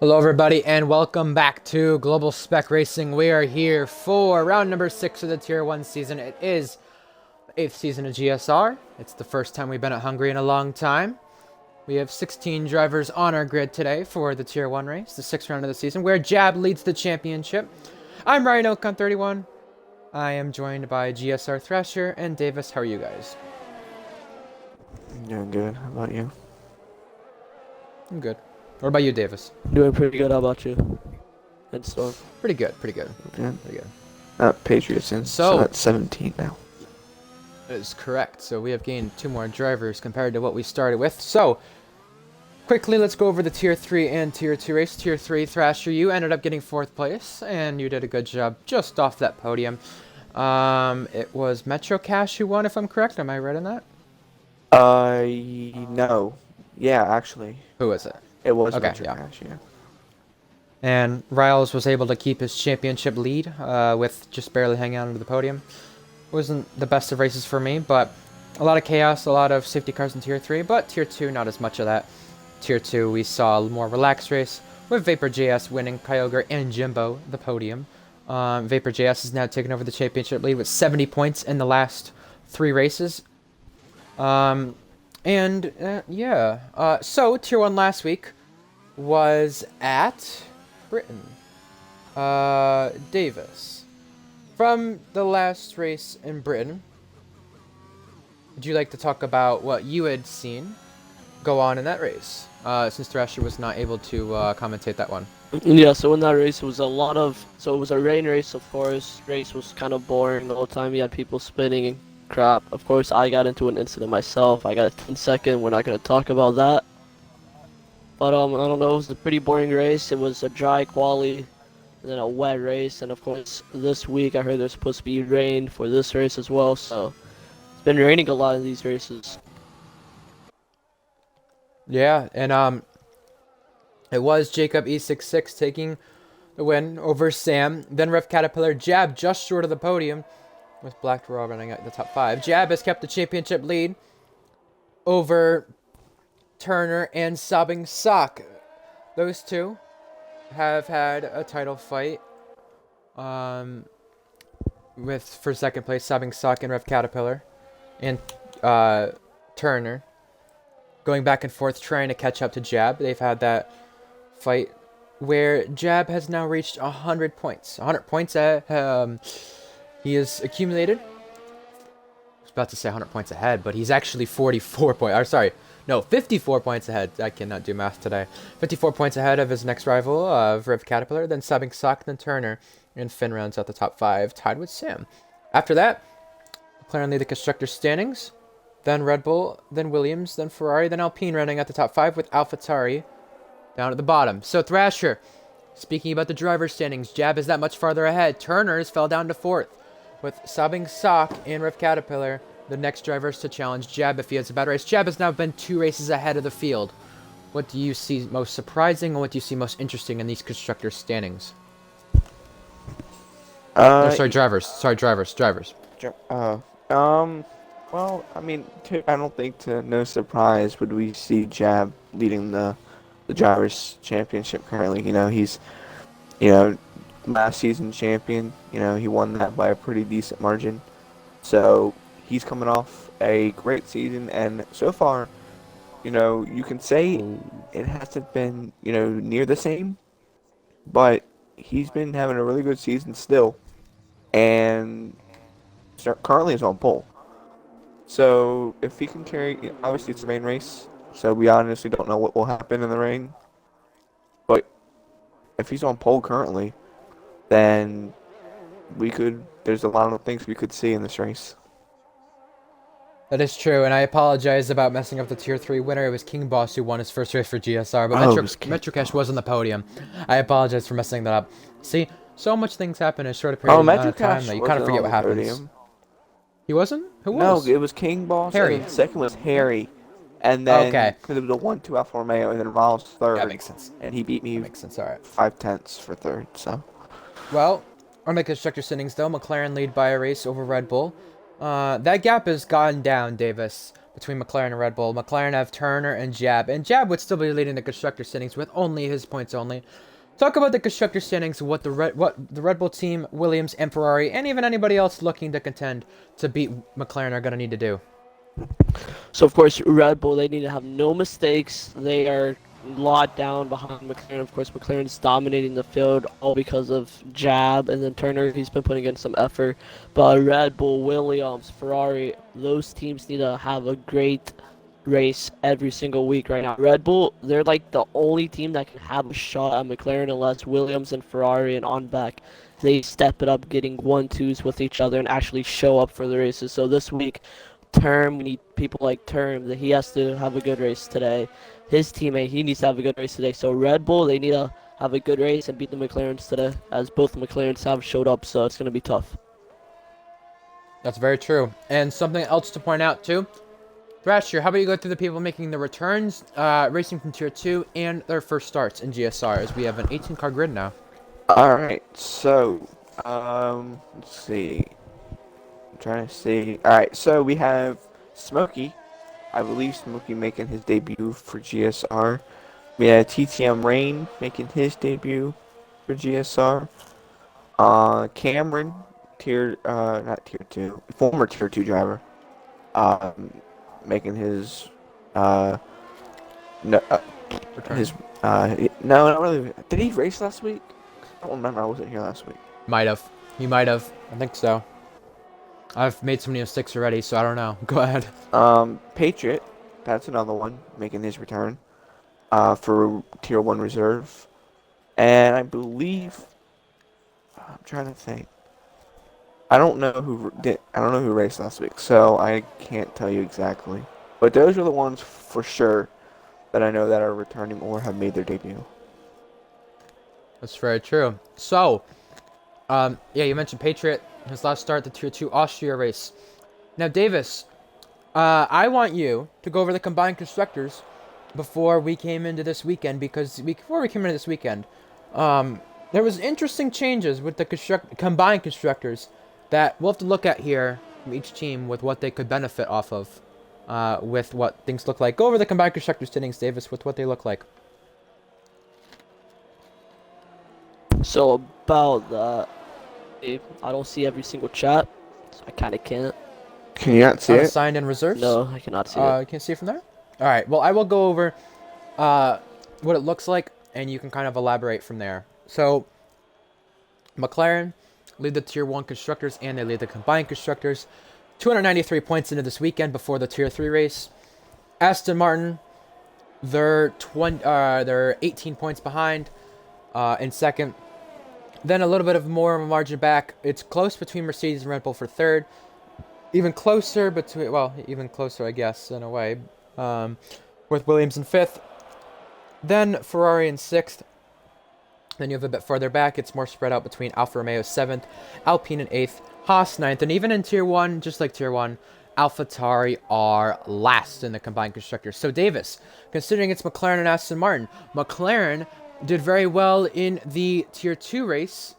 Hello everybody and welcome back to Global Spec Racing. We are here for round number 6 of the Tier 1 season. It is the 8th season of GSR. It's the first time we've been at Hungary in a long time. We have 16 drivers on our grid today for the Tier 1 race, the 6th round of the season, where Jab leads the championship. I'm Ryan Ocon31. I am joined by GSR and Davis. How are you guys? Doing good. How about you? I'm good. What about you, Davis? Doing pretty good. How about you? And Storm. Pretty good, pretty good, Good. pretty good. Patriots in, So so that's 17 now. That is correct. So we have gained 2 more drivers compared to what we started with. So, quickly, let's go over the Tier 3 and Tier 2 race. Tier 3, Thrasher, you ended up getting 4th place, and you did a good job just off that podium. It was Metro Cash who won, if I'm correct. Am I right on that? No. Yeah, actually. Who was it? It was Okay, Metro yeah. Cash, yeah. And Riles was able to keep his championship lead with just barely hanging on to the podium. Wasn't the best of races for me, but a lot of chaos, a lot of safety cars in Tier 3, but Tier 2, not as much of that. Tier 2, we saw a more relaxed race, with Vapor.js winning, Kyogre and Jimbo the podium. Vapor.js has now taken over the championship lead with 70 points in the last 3 races. So, Tier 1 last week was at Britain. Davis. From the last race in Britain, would you like to talk about what you had seen go on in that race? Since Thrasher was not able to commentate that one. Yeah, so in that race, it was it was a rain race, of course. Race was kind of boring the whole time. You had people spinning and crap. Of course, I got into an incident myself. I got a 10-second. We're not going to talk about that. But, I don't know. It was a pretty boring race. It was a dry quali, and then a wet race. And, of course, this week, I heard there's supposed to be rain for this race as well. So, it's been raining a lot in these races. Yeah, and it was Jacob E66 taking the win over Sam. Then Ref Caterpillar Jab just short of the podium, with Black Raw running at the top 5. Jab has kept the championship lead over Turner and Sobbing Sock. Those two have had a title fight for second place, Sobbing Sock and Ref Caterpillar, and Turner going back and forth trying to catch up to Jab. They've had that fight where Jab has now reached 100 points. 100 points he has accumulated. I was about to say 100 points ahead, but he's actually 44 points. 54 points ahead. I cannot do math today. 54 points ahead of his next rival, Rev Caterpillar, then Sobbing Sock, then Turner, and Finn rounds out the top 5, tied with Sam. After that, McLaren lead the constructor standings, then Red Bull, then Williams, then Ferrari, then Alpine running at the top 5 with AlphaTauri down at the bottom. So Thrasher, speaking about the driver standings, Jab is that much farther ahead. Turner's fell down to 4th, with Sobbing Sock and Rev Caterpillar the next drivers to challenge Jab if he has a bad race. Jab has now been 2 races ahead of the field. What do you see most surprising, and what do you see most interesting in these constructor standings? Drivers. Well, I mean, I don't think to no surprise would we see Jab leading the Drivers' Championship currently. He's, last season champion. He won that by a pretty decent margin. So, he's coming off a great season, and so far, you can say it hasn't been, near the same, but he's been having a really good season still, and currently is on pole. So if he can carry, obviously it's a rain race, so we honestly don't know what will happen in the rain, but if he's on pole currently, then there's a lot of things we could see in this race. That is true, and I apologize about messing up the Tier 3 winner. It was King Boss who won his first race for GSR, but Metro Cash was on the podium. I apologize for messing that up. See, so much things happen in a short period of time that you kind of forget what happens. Podium. He wasn't? Who was? No, it was King Boss. Harry. And second was Harry. And then because it was a 1-2 Alfa Romeo, and then Riles third. That makes sense. And he beat me. That makes sense. All right. 5/10 for third. So. Well, on the constructor standings though, McLaren lead by a race over Red Bull. That gap has gone down, Davis, between McLaren and Red Bull. McLaren have Turner and Jab, and Jab would still be leading the constructor standings with only his points only. Talk about the constructor standings, what the Red Bull team, Williams, and Ferrari, and even anybody else looking to contend to beat McLaren are going to need to do. So of course, Red Bull, they need to have no mistakes. They are lot down behind McLaren. Of course, McLaren's dominating the field all because of Jab, and then Turner, he's been putting in some effort. But Red Bull, Williams, Ferrari, those teams need to have a great race every single week right now. Red Bull, they're like the only team that can have a shot at McLaren unless Williams and Ferrari and on back, they step it up, getting 1-2s with each other and actually show up for the races. So this week, we need people like Term, that he has to have a good race today. His teammate, he needs to have a good race today. So Red Bull, they need to have a good race and beat the McLarens today, as both McLarens have showed up, so it's going to be tough. That's very true. And something else to point out too, Thrasher, how about you go through the people making the returns, racing from Tier 2, and their first starts in GSR, as we have an 18-car grid now. Alright, so, let's see. I'm trying to see. Alright, so we have Smokey. I believe Smokey making his debut for GSR. We had TTM Rain making his debut for GSR. Cameron, not tier 2, former tier 2 driver, making his, no, not really. Did he race last week? I don't remember. I wasn't here last week. Might have. He might have. I think so. I've made so many mistakes already, so I don't know. Go ahead. Patriot, that's another one making his return, for tier 1 reserve, and I believe, I'm trying to think. I don't know who raced last week, so I can't tell you exactly. But those are the ones for sure that I know that are returning or have made their debut. That's very true. So, yeah, you mentioned Patriot, his last start, the Tier 2 Austria race. Now, Davis, I want you to go over the combined constructors before we came into this weekend, because before we came into this weekend, there was interesting changes with the combined constructors that we'll have to look at here from each team with what they could benefit off of, with what things look like. Go over the combined constructor standings, Davis, with what they look like. So about that, I don't see every single chat, so I kind of can't. Can you not see it? Unassigned and reserves? No, I cannot see it. You can't see it from there? Alright, well, I will go over what it looks like, and you can kind of elaborate from there. So, McLaren lead the Tier 1 constructors, and they lead the combined constructors. 293 points into this weekend before the Tier 3 race. Aston Martin, they're 18 points behind in second. Then a little bit of more of a margin back. It's close between Mercedes and Red Bull for third. Even closer, I guess, in a way, with Williams in fifth. Then Ferrari in sixth. Then you have a bit further back. It's more spread out between Alfa Romeo 7th, Alpine in 8th, Haas 9th, and even in Tier 1, just like Tier 1, AlphaTauri are last in the combined constructors. So Davis, considering it's McLaren and Aston Martin, McLaren did very well in the Tier 2 race,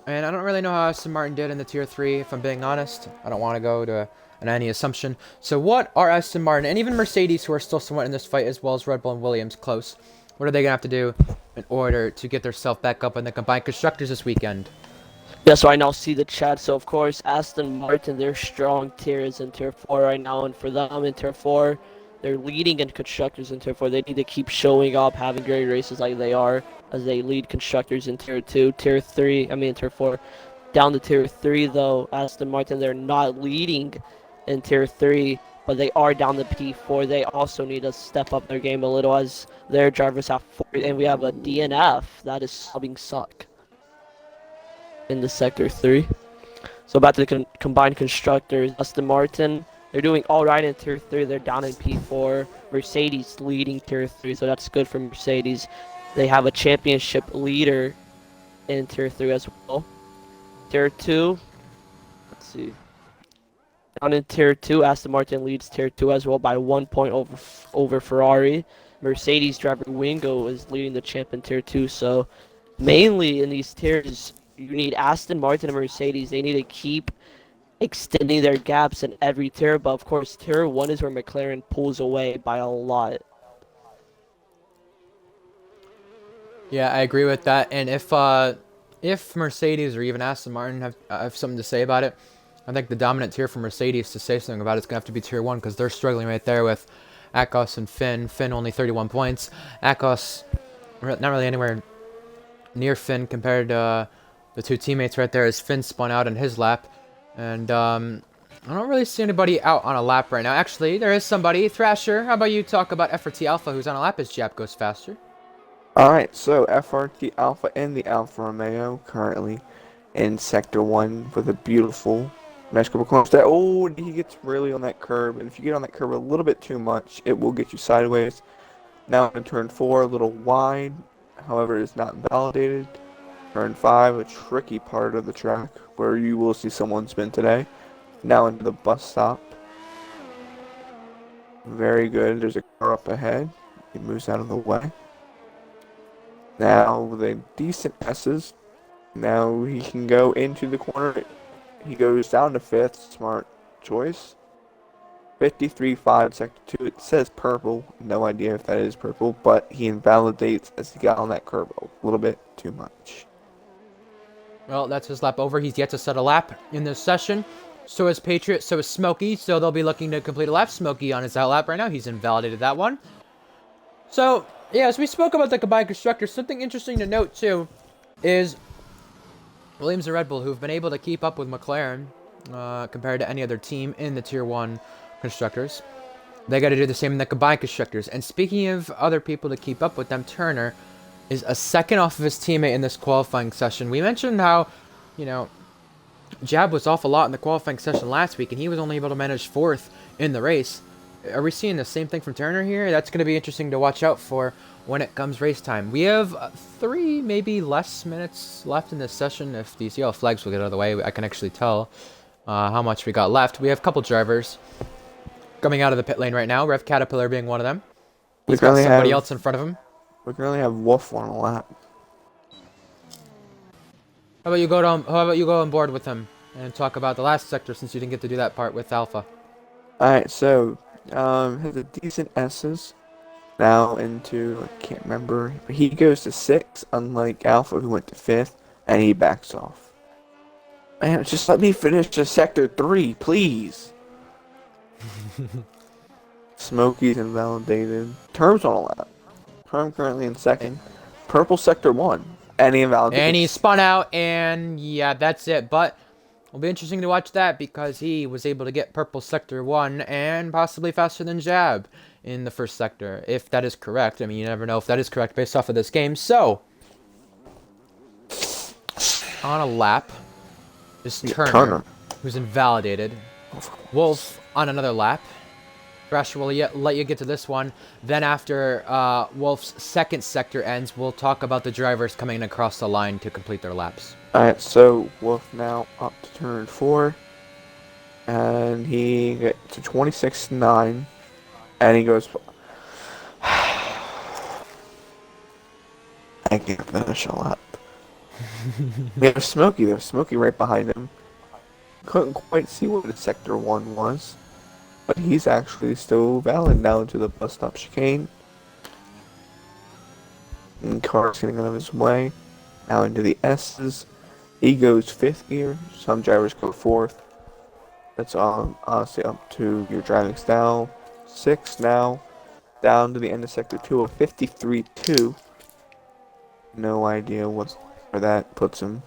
and I don't really know how Aston Martin did in the Tier 3, if I'm being honest. I don't want to go to any assumption. So what are Aston Martin, and even Mercedes, who are still somewhat in this fight, as well as Red Bull and Williams, close, what are they going to have to do in order to get themselves back up in the combined constructors this weekend? Yeah, so I now see the chat. So of course, Aston Martin, they're strong tiers in Tier 4 right now, and for them in Tier 4, they're leading in constructors in Tier 4. They need to keep showing up, having great races like they are, as they lead constructors in Tier 2, Tier 4. Down to Tier 3 though, Aston Martin, they're not leading in Tier 3, but they are down to P4. They also need to step up their game a little, as their drivers have 4, and we have a DNF that is subbing suck in the Sector 3. So back to the combined constructors, Aston Martin, they're doing alright in Tier 3, they're down in P4. Mercedes leading Tier 3, so that's good for Mercedes. They have a championship leader in Tier 3 as well. Tier 2, let's see. Down in Tier 2, Aston Martin leads Tier 2 as well by 1 point over Ferrari. Mercedes driver Wingo is leading the champ in Tier 2, so mainly in these tiers, you need Aston Martin and Mercedes. They need to keep extending their gaps in every tier, but of course tier 1 is where McLaren pulls away by a lot. Yeah, I agree with that. And if Mercedes or even Aston Martin have something to say about it, I think the dominant tier for Mercedes to say something about it's gonna have to be tier 1 because they're struggling right there with Akos and Finn. Finn only 31 points. Akos not really anywhere near Finn compared to the two teammates right there as Finn spun out in his lap. And I don't really see anybody out on a lap right now. Actually, there is somebody. Thrasher, how about you talk about FRT Alpha who's on a lap as Jap goes faster? Alright, so FRT Alpha and the Alfa Romeo currently in Sector 1 with a beautiful mesh couple corners. Oh, he gets really on that curb, and if you get on that curb a little bit too much, it will get you sideways. Now in turn 4, a little wide, however, it's not validated. Turn 5, a tricky part of the track where you will see someone spin today. Now into the bus stop. Very good. There's a car up ahead. He moves out of the way. Now with a decent S's. Now he can go into the corner. He goes down to 5th. Smart choice. 53.5 sector 2. It says purple. No idea if that is purple, but he invalidates as he got on that curb a little bit too much. Well, that's his lap over. He's yet to set a lap in this session. So is Patriot, so is Smokey. So they'll be looking to complete a lap. Smokey on his out lap right now. He's invalidated that one. So, yeah, as we spoke about the combined constructors, something interesting to note, too, is Williams and Red Bull, who've been able to keep up with McLaren compared to any other team in the Tier 1 constructors. They got to do the same in the combined constructors. And speaking of other people to keep up with them, Turner is a second off of his teammate in this qualifying session. We mentioned how, you know, Jab was off a lot in the qualifying session last week, and he was only able to manage 4th in the race. Are we seeing the same thing from Turner here? That's going to be interesting to watch out for when it comes race time. We have 3, maybe less minutes left in this session. If these yellow flags will get out of the way, I can actually tell how much we got left. We have a couple drivers coming out of the pit lane right now. Rev Caterpillar being one of them. He's got somebody else in front of him. We currently have Wolf on a lap. How about you go on board with him and talk about the last sector since you didn't get to do that part with Alpha? Alright, so has a decent S's. Now into, I can't remember, but he goes to 6, unlike Alpha who went to 5th, and he backs off. Man, just let me finish to Sector 3, please. Smokey's invalidated. Term's on a lap. Term currently in 2nd. Purple Sector 1. And he invalidated. And he spun out, and yeah, that's it. But it'll be interesting to watch that because he was able to get Purple Sector 1 and possibly faster than Jab in the first sector, if that is correct. I mean, you never know if that is correct based off of this game. So, on a lap is Turner, who's invalidated. Wolf on another lap. Thrasher will let you get to this one. Then after Wolf's second sector ends, we'll talk about the drivers coming across the line to complete their laps. Alright, so Wolf now up to turn 4. And he gets to 26.9. And he goes... I can't finish a lap. We have Smokey there. Smokey right behind him. Couldn't quite see what his Sector 1 was. But he's actually still valid now into the bus stop chicane. And car's getting out of his way. Now into the S's. He goes 5th gear. Some drivers go 4th. That's honestly up to your driving style. 6 now. Down to the end of Sector 2 of 53.2. No idea where that puts him.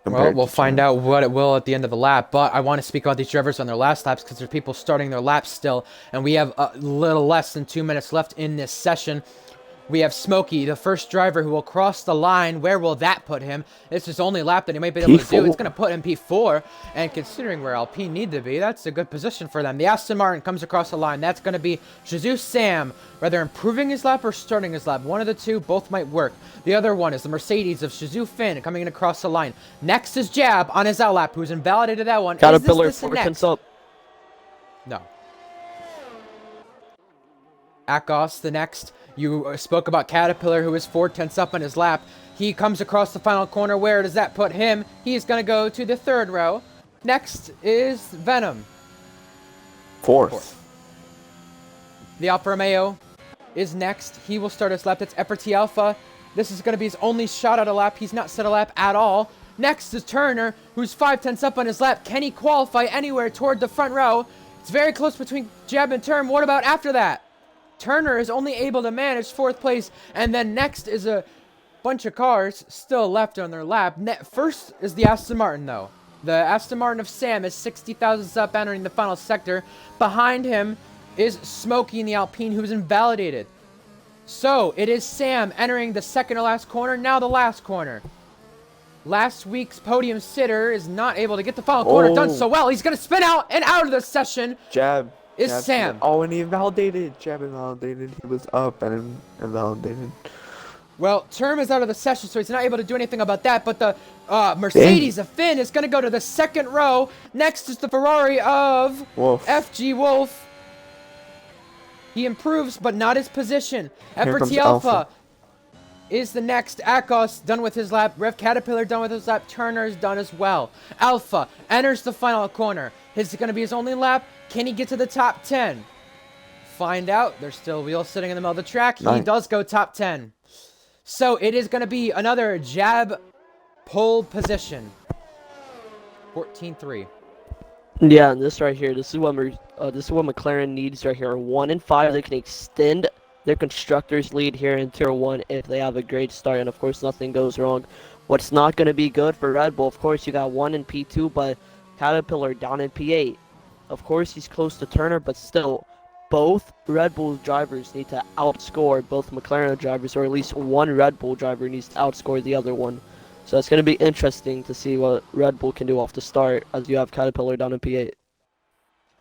Well, we'll find out what it will at the end of the lap, but I want to speak about these drivers on their last laps because there's people starting their laps still, and we have a little less than 2 minutes left in this session. We have Smokey, the first driver who will cross the line. Where will that put him? It's his only lap that he might be able to do. It's going to put him P4, and considering where Alpine need to be, that's a good position for them. The Aston Martin comes across the line. That's going to be Jesus Sam, whether improving his lap or starting his lap. One of the two, both might work. The other one is the Mercedes of Shizu Finn coming in across the line. Next is Jab on his out lap, who's invalidated that one. Caterpillar 4 tenths up. No. Akos, the next. You spoke about Caterpillar, who is 4 tenths up on his lap. He comes across the final corner. Where does that put him? He's going to go to the 3rd row. Next is Venom. Fourth. The Alfa Romeo is next. He will start his lap. That's Eperty Alpha. This is going to be his only shot at a lap. He's not set a lap at all. Next is Turner, who's 5/10 up on his lap. Can he qualify anywhere toward the front row? It's very close between Jab and Turn. What about after that? Turner is only able to manage 4th place. And then next is a bunch of cars still left on their lap. First is the Aston Martin, though. The Aston Martin of Sam is 60,000 up entering the final sector. Behind him is Smokey in the Alpine, who's invalidated. So, it is Sam entering the second to last corner, now the last corner. Last week's podium sitter is not able to get the final corner done so well. He's going to spin out and out of the session. Jab. Sam. Oh, and he invalidated. Jab invalidated. He was up and invalidated. Well, Term is out of the session, so he's not able to do anything about that. But the Mercedes of Finn is going to go to the second row. Next is the Ferrari of Wolf. FG Wolf. He improves, but not his position. Here comes Eperty Alpha Alpha. is the next. Akos done with his lap. Rev Caterpillar done with his lap. Turner is done as well. Alpha enters the final corner. This is going to be his only lap. Can he get to the top 10? Find out. There's still wheels sitting in the middle of the track. He does go top 10. So it is going to be another Jab pole position. 14-3. Yeah, and this right here, this is what McLaren needs right here. 1 and 5, they can extend their constructors lead here in Tier 1 if they have a great start, and of course nothing goes wrong. What's not going to be good for Red Bull, of course you got 1 in P2, but Caterpillar down in P8. Of course he's close to Turner, but still, both Red Bull drivers need to outscore both McLaren drivers, or at least one Red Bull driver needs to outscore the other one. So it's going to be interesting to see what Red Bull can do off the start, as you have Caterpillar down in P8.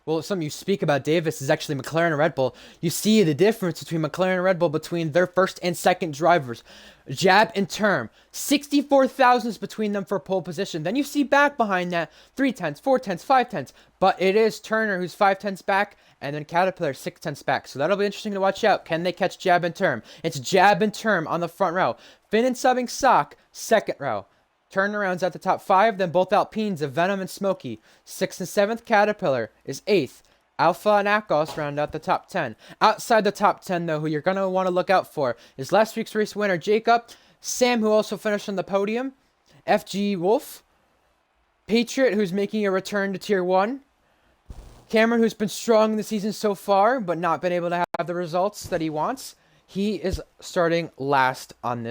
Well, something you speak about, Davis, is actually McLaren and Red Bull. You see the difference between McLaren and Red Bull between their first and second drivers. Jab and Term. 64 thousandths between them for pole position. Then you see back behind that 3/10, 4/10, 5/10. But it is Turner who's 5/10 back, and then Caterpillar 6/10 back. So that'll be interesting to watch out. Can they catch Jab and Term? It's Jab and Term on the front row. Finn and Subbing Sock, second row. Turnarounds at the top 5, then both Alpines of Venom and Smokey. 6th and 7th, Caterpillar is 8th. Alpha and Akos round out the top 10. Outside the top 10, though, who you're going to want to look out for is last week's race winner, Jacob. Sam, who also finished on the podium. FG Wolf. Patriot, who's making a return to Tier 1. Cameron, who's been strong in the season so far, but not been able to have the results that he wants. He is starting last on this